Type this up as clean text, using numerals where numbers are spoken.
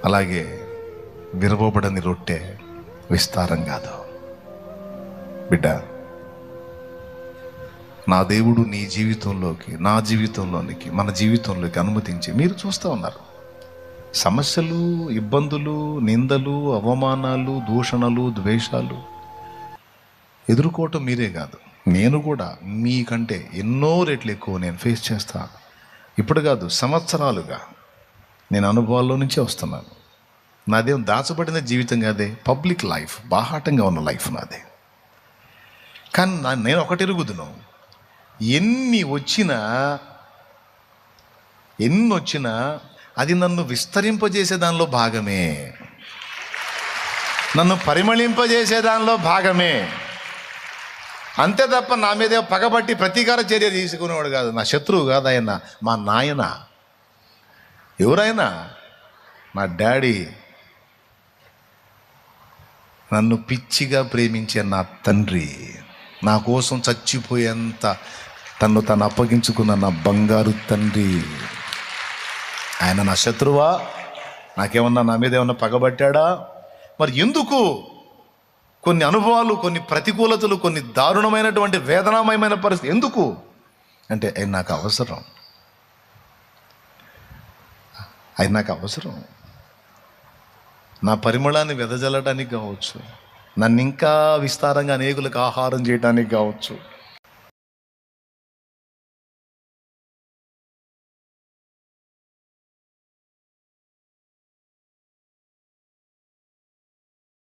అలాగే విరవబడని రొట్టె విస్తారం కాదు. బిడ్డ, నా దేవుడు నీ జీవితంలోకి, నా జీవితంలోనికి, మన జీవితంలోకి అనుమతించి మీరు చూస్తూ ఉన్నారు. సమస్యలు, ఇబ్బందులు, నిందలు, అవమానాలు, దూషణలు, ద్వేషాలు ఎదుర్కోవటం మీరే కాదు, నేను కూడా మీకంటే ఎన్నో రెట్లు ఎక్కువ నేను ఫేస్ చేస్తాను. ఇప్పుడు కాదు, సంవత్సరాలుగా నేను అనుభవాల్లో నుంచే వస్తున్నాను. నాదేం దాచబడిన జీవితం కాదే, పబ్లిక్ లైఫ్, బాహాటంగా ఉన్న లైఫ్ నాదే. కానీ నేను ఒకటి ఎరుగుదును, ఎన్ని వచ్చినా అది నన్ను విస్తరింపజేసే దానిలో భాగమే, నన్ను పరిమళింపజేసే దానిలో భాగమే. అంతే తప్ప నా మీదే పగబట్టి ప్రతీకార చర్య తీసుకునేవాడు కాదు. నా శత్రువు కాదు ఆయన, మా నాయన. ఎవరైనా నా డాడీ, నన్ను పిచ్చిగా ప్రేమించే నా తండ్రి, నా కోసం చచ్చిపోయేంత తను అప్పగించుకున్న నా బంగారు తండ్రి. ఆయన నా శత్రువా? నాకేమన్నా, నా మీద ఏమన్నా పగబట్టాడా? మరి ఎందుకు కొన్ని అనుభవాలు, కొన్ని ప్రతికూలతలు, కొన్ని దారుణమైనటువంటి వేదనామయమైన పరిస్థితి ఎందుకు అంటే ఆయన నాకు అవసరం. ఆయన నాకు అవసరం. నా పరిమళాన్ని వెదజల్లడానికి కావచ్చు, నన్ను ఇంకా విస్తారంగా అనేకులకు ఆహారం చేయడానికి కావచ్చు,